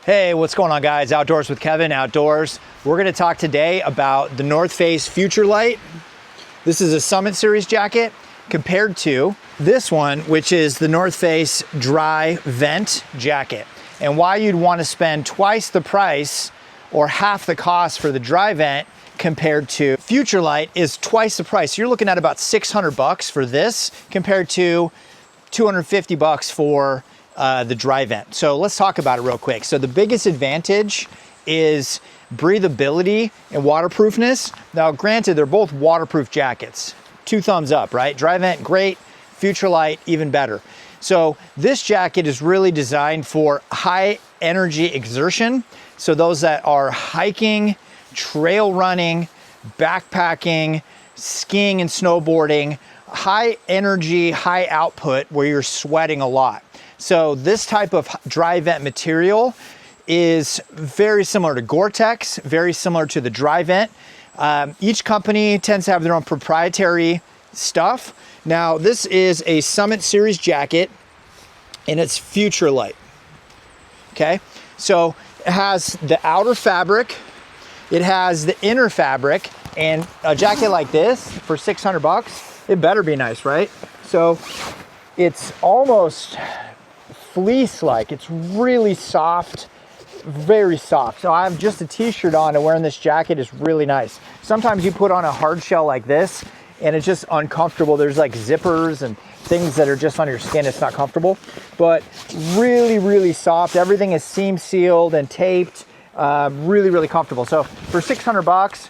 Hey, what's going on, guys? Outdoors with Kevin, Outdoors. We're gonna talk today about the North Face FUTURELIGHT. This is a Summit Series jacket compared to this one, which is the North Face DryVent jacket. And why you'd wanna spend twice the price or half the cost for the DryVent compared to FUTURELIGHT is twice the price. You're looking at about 600 bucks for this compared to 250 bucks for the DryVent. So let's talk about it real quick. So the biggest advantage is breathability and waterproofness. Now, granted, they're both waterproof jackets. 2 thumbs up, right? DryVent, great. FUTURELIGHT, even better. So this jacket is really designed for high energy exertion. So those that are hiking, trail running, backpacking, skiing and snowboarding, high energy, high output where you're sweating a lot. So this type of DryVent material is very similar to gore-tex, very similar to the DryVent. Each company tends to have their own proprietary stuff. Now, this is a Summit Series jacket and it's FUTURELIGHT, okay? So it has the outer fabric, it has the inner fabric, and a jacket like this for 600 bucks, it better be nice, right? So it's almost fleece-like. It's really soft, very soft. So I have just a t-shirt on and wearing this jacket is really nice. Sometimes you put on a hard shell like this and it's just uncomfortable. There's like zippers and things that are just on your skin. It's not comfortable, but really, really soft. Everything is seam sealed and taped. Really, really comfortable. So for 600 bucks,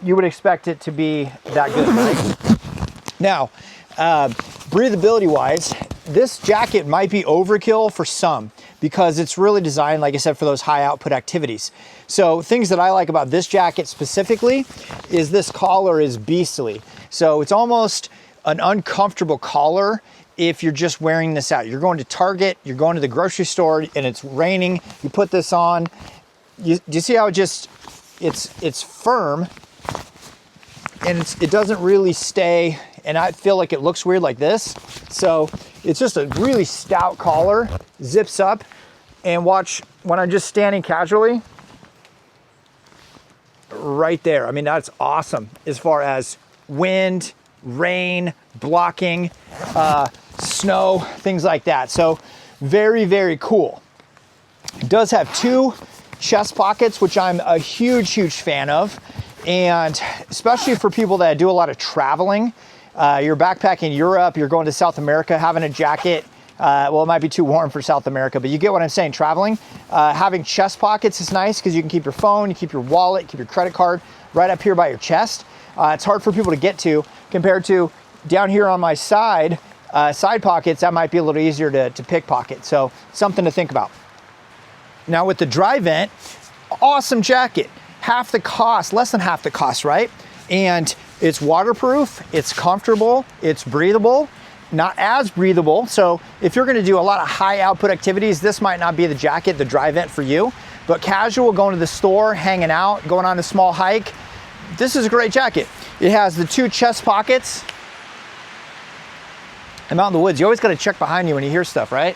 you would expect it to be that good, right? Now, breathability wise, this jacket might be overkill for some because it's really designed, like I said, for those high output activities. So things that I like about this jacket specifically is this collar is beastly. So it's almost an uncomfortable collar if you're just wearing this out. You're going to Target, you're going to the grocery store and it's raining, you put this on, do you see how it just, it's firm and it doesn't really stay, and I feel like it looks weird like this. So it's just a really stout collar, zips up, and watch when I'm just standing casually, right there. I mean, that's awesome as far as wind, rain, blocking, snow, things like that. So very, very cool. It does have 2 chest pockets, which I'm a huge, huge fan of. And especially for people that do a lot of traveling, you're backpacking Europe, you're going to South America, having a jacket, well, it might be too warm for South America, but you get what I'm saying, traveling. Having chest pockets is nice because you can keep your phone, you keep your wallet, keep your credit card right up here by your chest. It's hard for people to get to compared to down here on my side pockets, that might be a little easier to pickpocket. So something to think about. Now with the DryVent, awesome jacket. Half the cost, less than half the cost, right? And it's waterproof, it's comfortable, it's breathable, not as breathable. So if you're gonna do a lot of high output activities, this might not be the jacket, the DryVent for you, but casual, going to the store, hanging out, going on a small hike, this is a great jacket. It has the 2 chest pockets. I'm out in the woods, you always gotta check behind you when you hear stuff, right?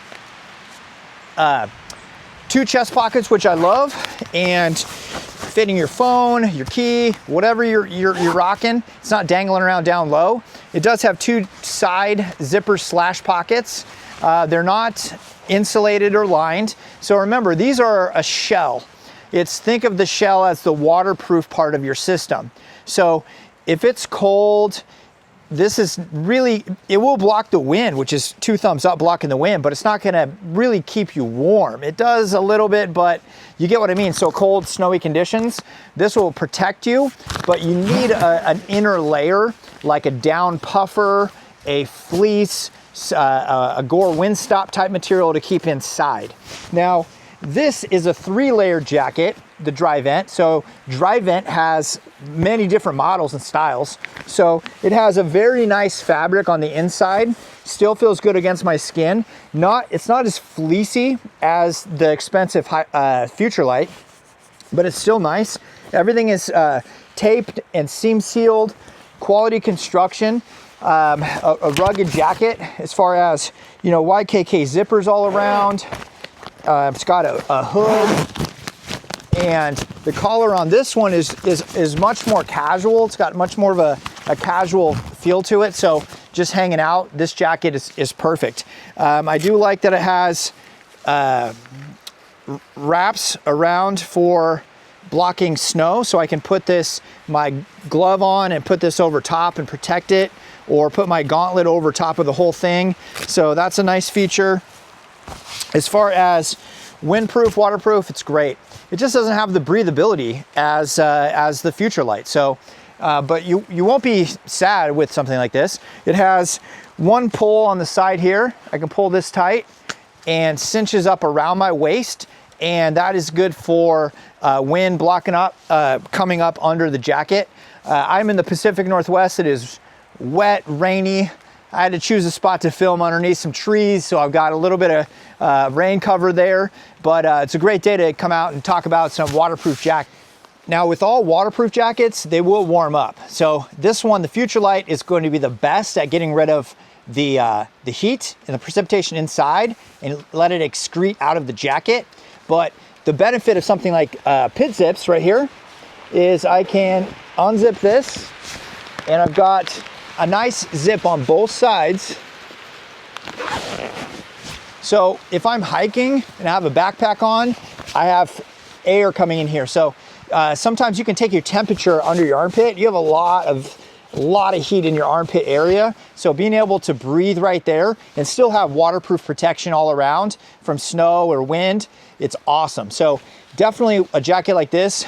2 chest pockets, which I love, and fitting your phone, your key, whatever you're rocking. It's not dangling around down low. It does have 2 side zipper / pockets. They're not insulated or lined. So remember, these are a shell. Think of the shell as the waterproof part of your system. So if it's cold, this is really, it will block the wind, which is 2 thumbs up blocking the wind, but it's not gonna really keep you warm. It does a little bit, but you get what I mean. So cold, snowy conditions, this will protect you, but you need an inner layer, like a down puffer, a fleece, a gore windstop type material to keep inside. Now, this is a 3-layer jacket, the DryVent. So DryVent has many different models and styles. So it has a very nice fabric on the inside, still feels good against my skin. It's not as fleecy as the expensive FUTURELIGHT, but it's still nice. Everything is taped and seam sealed, quality construction. A rugged jacket as far as, you know, YKK zippers all around. It's got a hood, and the collar on this one is much more casual. It's got much more of a casual feel to it. So just hanging out, this jacket is perfect. I do like that it has wraps around for blocking snow, so I can put my glove on and put this over top and protect it, or put my gauntlet over top of the whole thing. So that's a nice feature. As far as windproof, waterproof, it's great. It just doesn't have the breathability as the FUTURELIGHT. So, but you won't be sad with something like this. It has one pull on the side here. I can pull this tight and cinches up around my waist, and that is good for wind blocking up, coming up under the jacket. I'm in the Pacific Northwest. It is wet, rainy. I had to choose a spot to film underneath some trees, so I've got a little bit of rain cover there, but it's a great day to come out and talk about some waterproof jacket. Now, with all waterproof jackets, they will warm up. So this one, the FUTURELIGHT, is going to be the best at getting rid of the heat and the precipitation inside and let it excrete out of the jacket. But the benefit of something like pit zips right here is I can unzip this, and I've got a nice zip on both sides. So if I'm hiking and I have a backpack on, I have air coming in here. So sometimes you can take your temperature under your armpit. You have a lot of heat in your armpit area. So being able to breathe right there and still have waterproof protection all around from snow or wind, it's awesome. So definitely a jacket like this.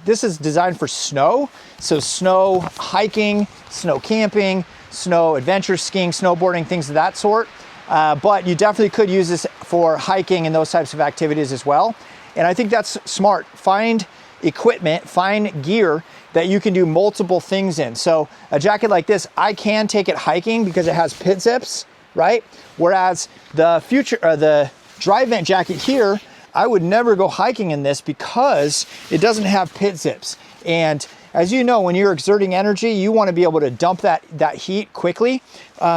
This is designed for snow. So snow hiking, snow camping, snow adventure skiing, snowboarding, things of that sort. But you definitely could use this for hiking and those types of activities as well. And I think that's smart. Find equipment, find gear that you can do multiple things in. So a jacket like this, I can take it hiking because it has pit zips, right? Whereas the DryVent jacket here, I would never go hiking in this because it doesn't have pit zips. And as you know, when you're exerting energy, you want to be able to dump that heat quickly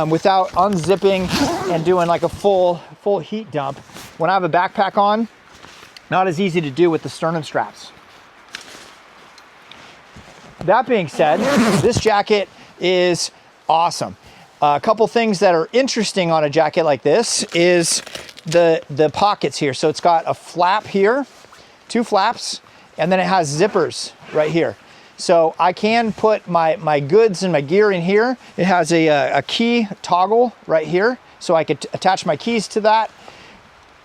without unzipping and doing like a full heat dump. When I have a backpack on, not as easy to do with the sternum straps. That being said, this jacket is awesome. A couple things that are interesting on a jacket like this is the pockets here. So it's got a flap here, 2 flaps, and then it has zippers right here. So I can put my goods and my gear in here. It has a key toggle right here, so I could attach my keys to that.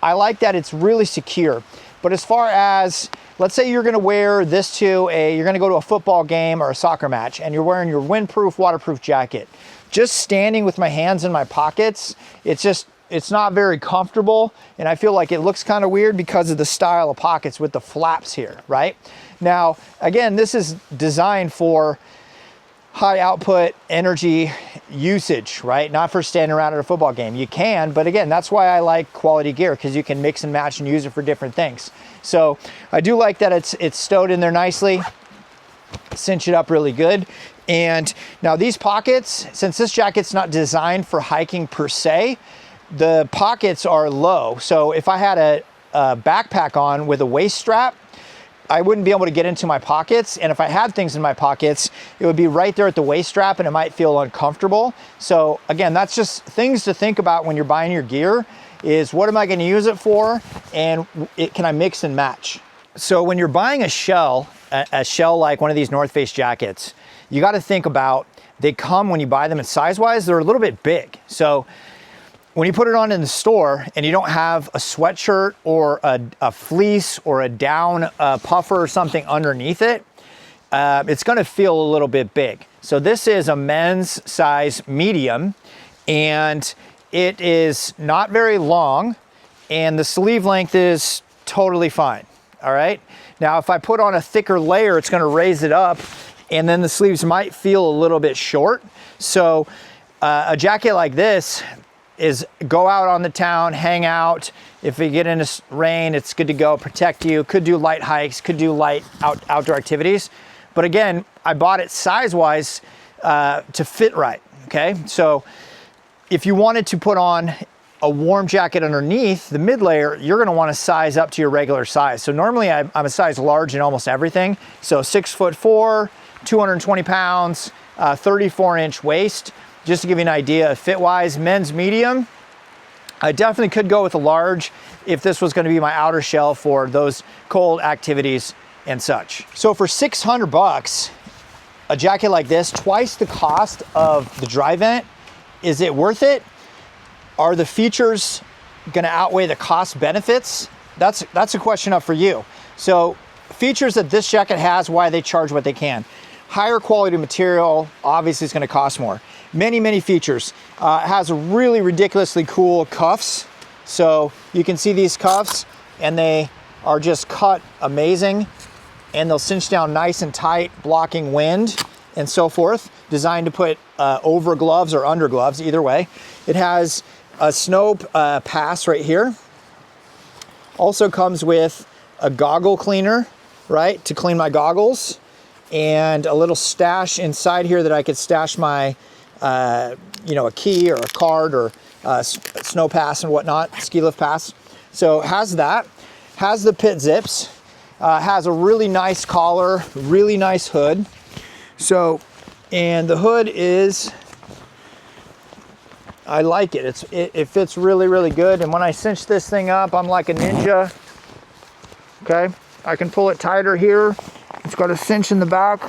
I like that it's really secure. But as far as, let's say you're gonna wear this you're gonna go to a football game or a soccer match, and you're wearing your windproof, waterproof jacket. Just standing with my hands in my pockets, it's not very comfortable, and I feel like it looks kind of weird because of the style of pockets with the flaps here, right? Now, again, this is designed for high output energy usage, right? Not for standing around at a football game. You can, but again, that's why I like quality gear, because you can mix and match and use it for different things. So I do like that it's stowed in there nicely, cinch it up really good. And now these pockets, since this jacket's not designed for hiking per se, the pockets are low. So if I had a backpack on with a waist strap, I wouldn't be able to get into my pockets. And if I had things in my pockets, it would be right there at the waist strap and it might feel uncomfortable. So again, that's just things to think about when you're buying your gear, is what am I gonna use it for? And can I mix and match? So when you're buying a shell like one of these North Face jackets, you gotta think about, they come, when you buy them, and size-wise, they're a little bit big. So when you put it on in the store and you don't have a sweatshirt or a fleece or a down puffer or something underneath it, it's gonna feel a little bit big. So this is a men's size medium, and it is not very long, and the sleeve length is totally fine, all right? Now, if I put on a thicker layer, it's gonna raise it up, and then the sleeves might feel a little bit short. So a jacket like this is go out on the town, hang out. If you get into rain, it's good to go, protect you. Could do light hikes, could do light outdoor activities. But again, I bought it size-wise to fit right, okay? So if you wanted to put on a warm jacket underneath, the mid layer, you're gonna wanna size up to your regular size. So normally I'm a size large in almost everything. So 6'4", 220 pounds, 34-inch waist. Just to give you an idea, fit-wise, men's medium. I definitely could go with a large if this was gonna be my outer shell for those cold activities and such. So for 600 bucks, a jacket like this, twice the cost of the DryVent, is it worth it? Are the features gonna outweigh the cost benefits? That's a question up for you. So features that this jacket has, why they charge what they can. Higher quality material, obviously it's gonna cost more. Many features. It has a really ridiculously cool cuffs. So you can see these cuffs and they are just cut amazing and they'll cinch down nice and tight, blocking wind and so forth. Designed to put over gloves or under gloves, either way. It has a snow pass right here. Also comes with a goggle cleaner, right, to clean my goggles, and a little stash inside here that I could stash my, you know, a key or a card or snow pass and whatnot, ski lift pass. So has that, has the pit zips, has a really nice collar, really nice hood. So, and the hood is, I like it. It fits really good. And when I cinch this thing up, I'm like a ninja. Okay, I can pull it tighter here. It's got a cinch in the back.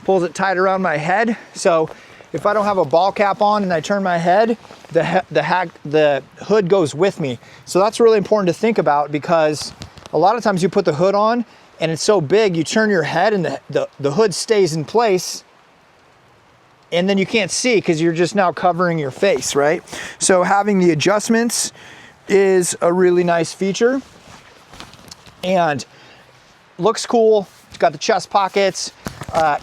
Pulls it tight around my head. So if I don't have a ball cap on and I turn my head, the hood goes with me. So that's really important to think about, because a lot of times you put the hood on and it's so big, you turn your head and the hood stays in place, and then you can't see because you're just now covering your face, right? So having the adjustments is a really nice feature and looks cool. It's got the chest pockets.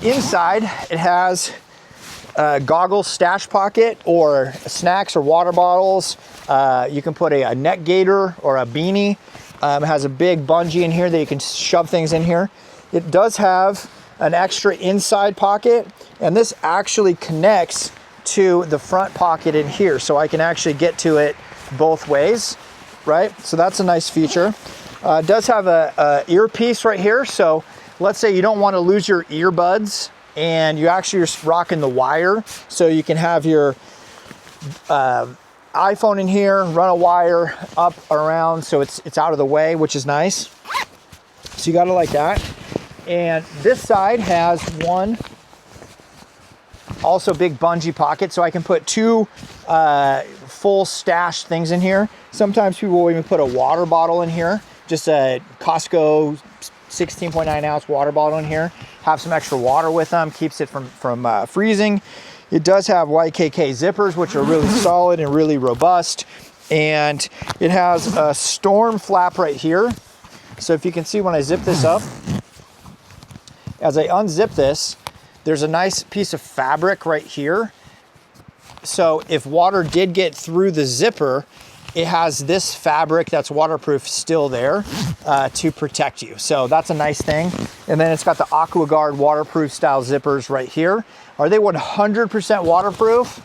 Inside, it has a goggle stash pocket or snacks or water bottles. You can put a neck gaiter or a beanie. It has a big bungee in here that you can shove things in here. It does have an extra inside pocket, and this actually connects to the front pocket in here, so I can actually get to it both ways, right? So that's a nice feature. It does have a earpiece right here, so let's say you don't want to lose your earbuds and you actually are rocking the wire, so you can have your iPhone in here, run a wire up around so it's out of the way, which is nice. So you gotta like that. And this side has one also big bungee pocket, so I can put two full stash things in here. Sometimes people will even put a water bottle in here, just a Costco 16.9 ounce water bottle in here. Have some extra water with them, keeps it from freezing. It does have YKK zippers, which are really solid and really robust. And it has a storm flap right here. So if you can see when I zip this up, as I unzip this, there's a nice piece of fabric right here. So if water did get through the zipper, it has this fabric that's waterproof still there to protect you. So that's a nice thing. And then it's got the AquaGuard waterproof style zippers right here. Are they 100% waterproof?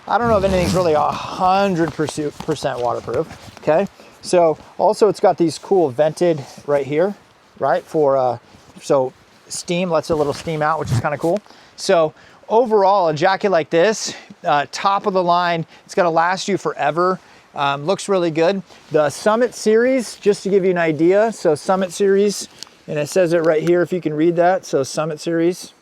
I don't know if anything's really 100% waterproof, okay? So also it's got these cool vented right here, right? For, so steam, lets a little steam out, which is kind of cool. So overall, a jacket like this, top of the line, it's gonna last you forever. Looks really good. The Summit series, just to give you an idea, so Summit series, and it says it right here if you can read that, so Summit series,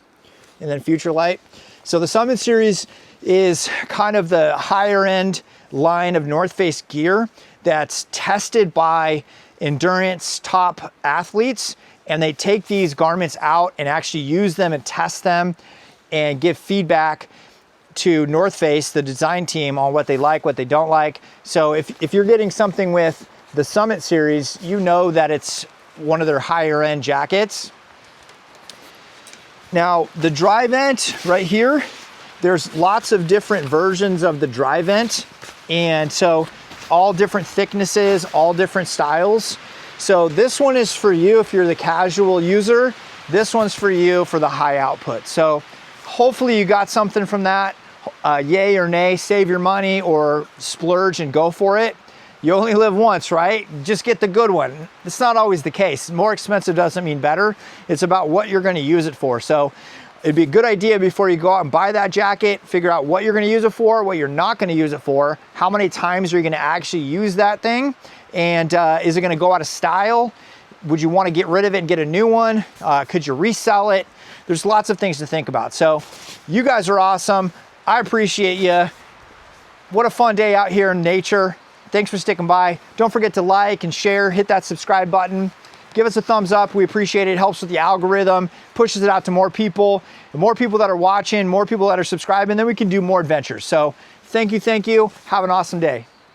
and then FUTURELIGHT. So the Summit series is kind of the higher end line of North Face gear that's tested by endurance top athletes, and they take these garments out and actually use them and test them and give feedback to North Face, the design team, on what they like, what they don't like. So if you're getting something with the Summit series, you know that it's one of their higher end jackets. Now the DryVent right here, there's lots of different versions of the DryVent, and so all different thicknesses, all different styles. So this one is for you if you're the casual user. This one's for you for the high output. So hopefully you got something from that. yay or nay, save your money or splurge and go for it. You only live once, right? Just get the good one. It's not always the case. More expensive doesn't mean better. It's about what you're gonna use it for. So it'd be a good idea before you go out and buy that jacket, figure out what you're gonna use it for, what you're not gonna use it for, how many times are you gonna actually use that thing, and is it gonna go out of style? Would you wanna get rid of it and get a new one? Could you resell it? There's lots of things to think about. So you guys are awesome. I appreciate you. What a fun day out here in nature. Thanks for sticking by. Don't forget to like and share, hit that subscribe button. Give us a thumbs up, we appreciate it. It helps with the algorithm, pushes it out to more people. The more people that are watching, more people that are subscribing, then we can do more adventures. So thank you, have an awesome day.